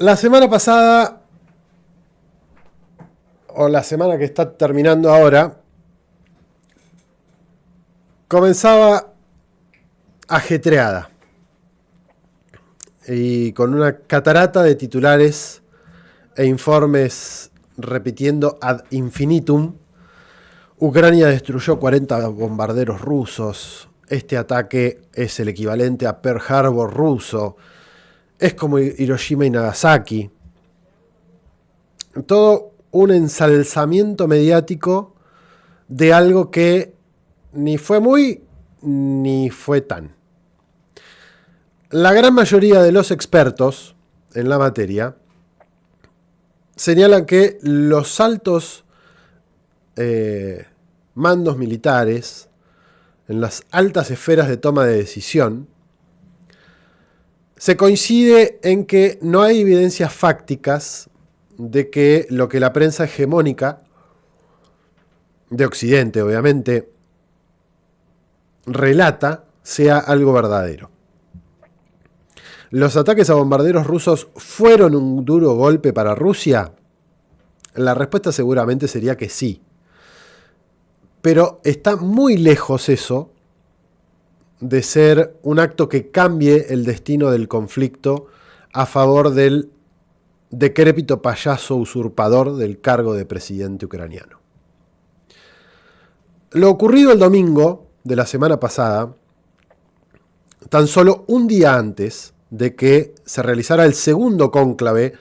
La semana pasada, o la semana que está terminando ahora, comenzaba ajetreada y con una catarata de titulares e informes repitiendo ad infinitum. Ucrania destruyó 40 bombarderos rusos. Este ataque es el equivalente a Pearl Harbor ruso. Es como Hiroshima y Nagasaki. Todo un ensalzamiento mediático de algo que ni fue muy ni fue tan. La gran mayoría de los expertos en la materia señalan que los altos mandos militares en las altas esferas de toma de decisión se coincide en que no hay evidencias fácticas de que lo que la prensa hegemónica de Occidente, obviamente, relata sea algo verdadero. ¿Los ataques a bombarderos rusos fueron un duro golpe para Rusia? La respuesta seguramente sería que sí. Pero está muy lejos eso de ser un acto que cambie el destino del conflicto a favor del decrépito payaso usurpador del cargo de presidente ucraniano. Lo ocurrido el domingo de la semana pasada, tan solo un día antes de que se realizara el segundo cónclave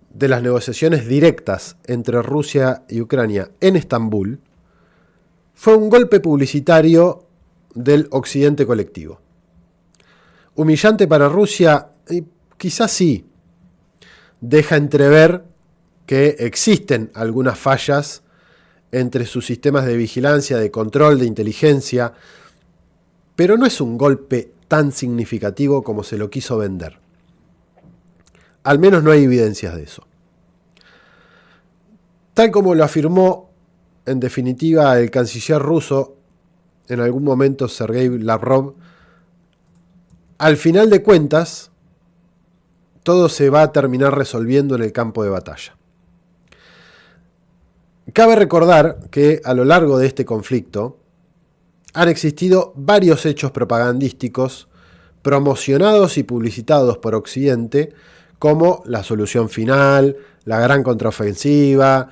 de las negociaciones directas entre Rusia y Ucrania en Estambul, fue un golpe publicitario del occidente colectivo. Humillante para Rusia, y quizás sí, deja entrever que existen algunas fallas entre sus sistemas de vigilancia, de control, de inteligencia, pero no es un golpe tan significativo como se lo quiso vender. Al menos no hay evidencias de eso. Tal como lo afirmó en definitiva el canciller ruso en algún momento, Sergei Lavrov, al final de cuentas todo se va a terminar resolviendo en el campo de batalla. Cabe recordar que a lo largo de este conflicto han existido varios hechos propagandísticos promocionados y publicitados por Occidente como la solución final, la gran contraofensiva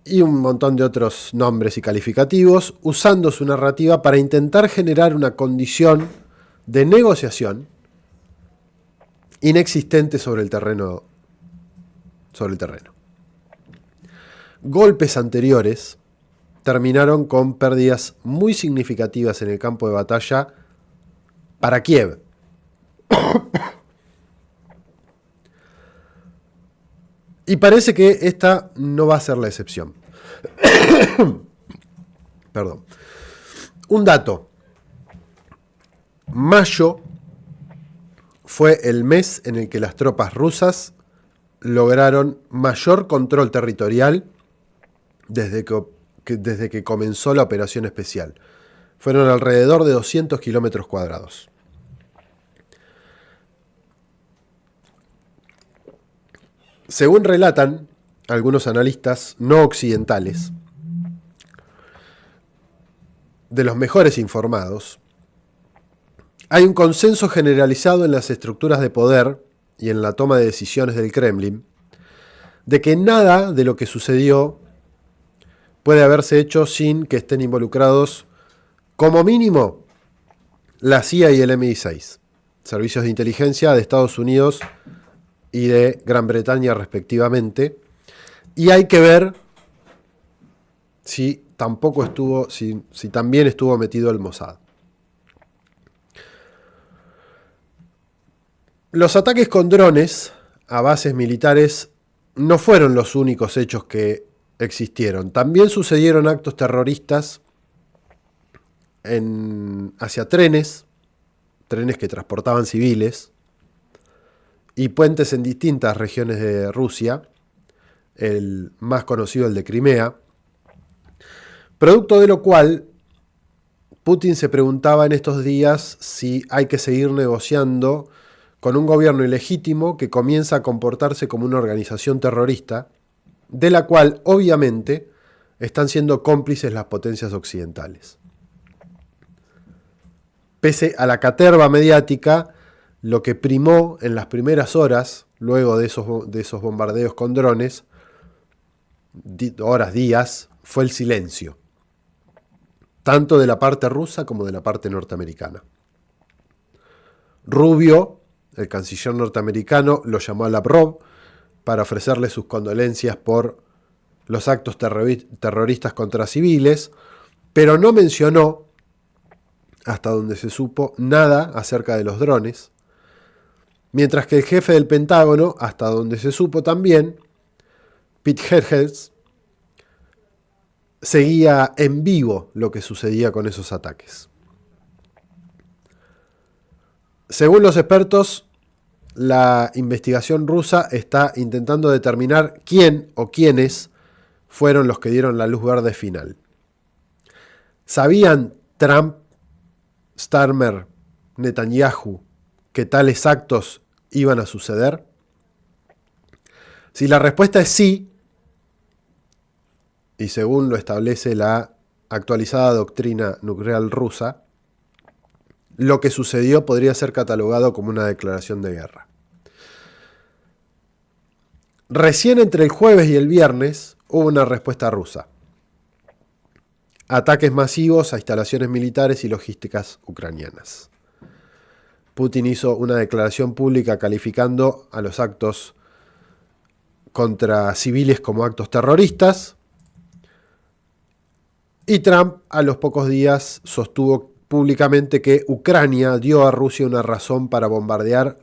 y un montón de otros nombres y calificativos, usando su narrativa para intentar generar una condición de negociación inexistente sobre el terreno. Golpes anteriores terminaron con pérdidas muy significativas en el campo de batalla para Kiev. Y parece que esta no va a ser la excepción. Perdón. Un dato. Mayo fue el mes en el que las tropas rusas lograron mayor control territorial desde que comenzó la operación especial. Fueron alrededor de 200 kilómetros cuadrados. Según relatan algunos analistas no occidentales, de los mejores informados, hay un consenso generalizado en las estructuras de poder y en la toma de decisiones del Kremlin de que nada de lo que sucedió puede haberse hecho sin que estén involucrados, como mínimo, la CIA y el MI6, servicios de inteligencia de Estados Unidos y de Gran Bretaña respectivamente, y hay que ver si también estuvo metido el Mossad. Los ataques con drones a bases militares no fueron los únicos hechos que existieron. También sucedieron actos terroristas hacia trenes que transportaban civiles, y puentes en distintas regiones de Rusia, el más conocido el de Crimea, producto de lo cual Putin se preguntaba en estos días si hay que seguir negociando con un gobierno ilegítimo que comienza a comportarse como una organización terrorista, de la cual obviamente están siendo cómplices las potencias occidentales. Pese a la caterva mediática, lo que primó en las primeras horas, luego de esos bombardeos con drones, horas, días, fue el silencio, tanto de la parte rusa como de la parte norteamericana. Rubio, el canciller norteamericano, lo llamó a Lavrov para ofrecerle sus condolencias por los actos terroristas contra civiles, pero no mencionó, hasta donde se supo, nada acerca de los drones, mientras que el jefe del Pentágono, hasta donde se supo también, Pete Hegseth, seguía en vivo lo que sucedía con esos ataques. Según los expertos, la investigación rusa está intentando determinar quién o quiénes fueron los que dieron la luz verde final. ¿Sabían Trump, Starmer, Netanyahu que tales actos iban a suceder? Si la respuesta es sí, y según lo establece la actualizada doctrina nuclear rusa, lo que sucedió podría ser catalogado como una declaración de guerra. Recién entre el jueves y el viernes hubo una respuesta rusa. Ataques masivos a instalaciones militares y logísticas ucranianas. Putin hizo una declaración pública calificando a los actos contra civiles como actos terroristas. Y Trump a los pocos días sostuvo públicamente que Ucrania dio a Rusia una razón para bombardear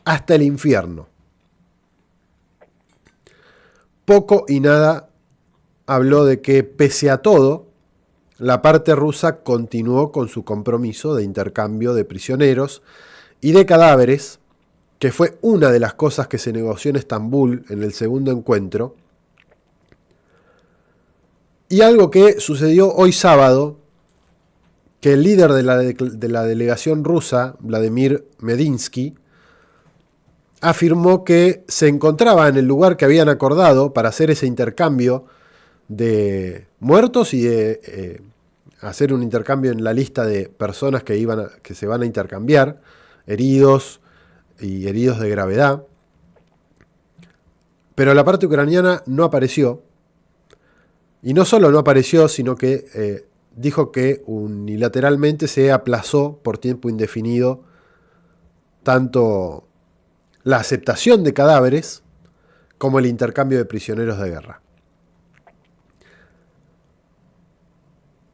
hasta el infierno. Poco y nada habló de que, pese a todo, la parte rusa continuó con su compromiso de intercambio de prisioneros y de cadáveres, que fue una de las cosas que se negoció en Estambul en el segundo encuentro, y algo que sucedió hoy sábado, que el líder de la delegación rusa, Vladimir Medinsky, afirmó que se encontraba en el lugar que habían acordado para hacer ese intercambio de muertos y de hacer un intercambio en la lista de personas que se van a intercambiar, heridos y heridos de gravedad. Pero la parte ucraniana no apareció. Y no solo no apareció, sino que dijo que unilateralmente se aplazó por tiempo indefinido tanto la aceptación de cadáveres como el intercambio de prisioneros de guerra.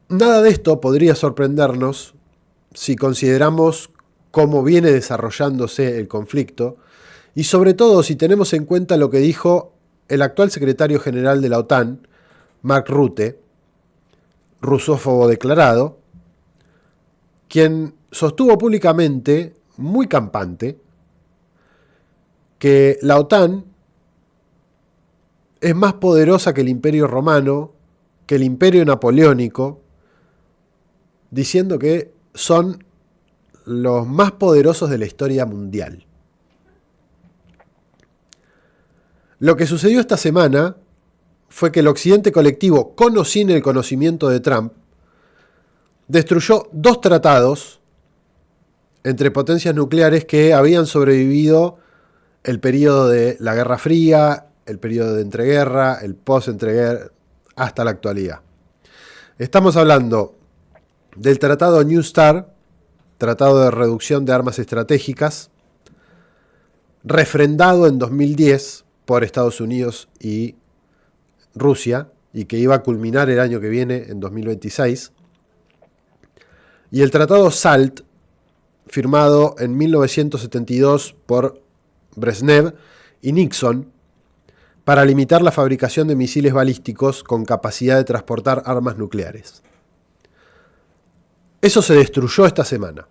Nada de esto podría sorprendernos si consideramos cómo viene desarrollándose el conflicto y sobre todo si tenemos en cuenta lo que dijo el actual secretario general de la OTAN, Mark Rutte, rusófobo declarado, quien sostuvo públicamente, muy campante, que la OTAN es más poderosa que el Imperio Romano, que el Imperio Napoleónico, diciendo que son los más poderosos de la historia mundial. Lo que sucedió esta semana fue que el occidente colectivo, con o sin el conocimiento de Trump, destruyó 2 tratados entre potencias nucleares que habían sobrevivido el periodo de la Guerra Fría, el periodo de entreguerra, el post-entreguerra, hasta la actualidad. Estamos hablando del Tratado New START, Tratado de Reducción de Armas Estratégicas, refrendado en 2010 por Estados Unidos y Rusia, y que iba a culminar el año que viene, en 2026, y el Tratado SALT, firmado en 1972 por Brezhnev y Nixon, para limitar la fabricación de misiles balísticos con capacidad de transportar armas nucleares. Eso se destruyó esta semana.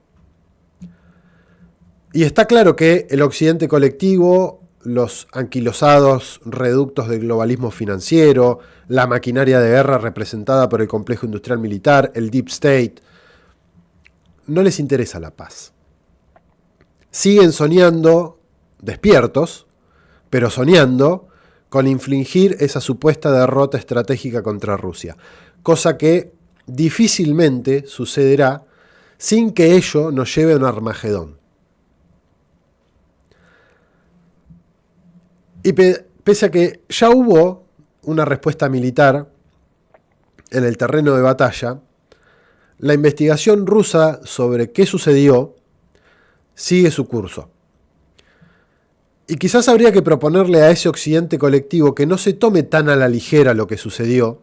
Y está claro que el occidente colectivo, los anquilosados reductos del globalismo financiero, la maquinaria de guerra representada por el complejo industrial militar, el Deep State, no les interesa la paz. siguen soñando, despiertos, pero soñando, con infligir esa supuesta derrota estratégica contra Rusia, cosa que difícilmente sucederá sin que ello nos lleve a un Armagedón. Y pese a que ya hubo una respuesta militar en el terreno de batalla, la investigación rusa sobre qué sucedió sigue su curso. Y quizás habría que proponerle a ese occidente colectivo que no se tome tan a la ligera lo que sucedió,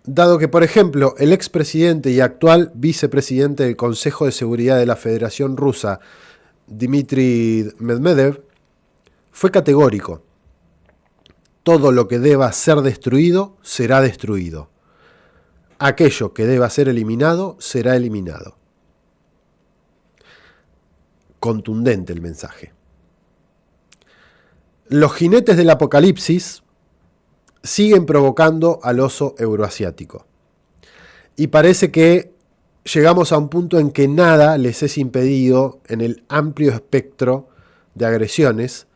dado que, por ejemplo, el expresidente y actual vicepresidente del Consejo de Seguridad de la Federación Rusa, Dmitry Medvedev, fue categórico. Todo lo que deba ser destruido será destruido. Aquello que deba ser eliminado será eliminado. Contundente el mensaje. Los jinetes del apocalipsis siguen provocando al oso euroasiático. Y parece que llegamos a un punto en que nada les es impedido en el amplio espectro de agresiones,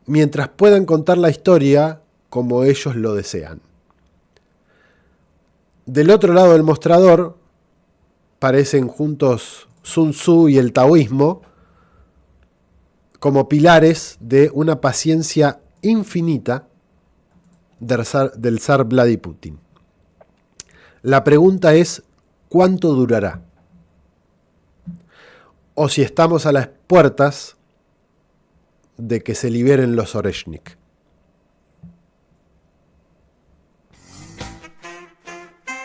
mientras puedan contar la historia como ellos lo desean. Del otro lado del mostrador parecen juntos Sun Tzu y el taoísmo como pilares de una paciencia infinita del zar Vladimir Putin. La pregunta es, ¿cuánto durará? O si estamos a las puertas de que se liberen los Oreshnik.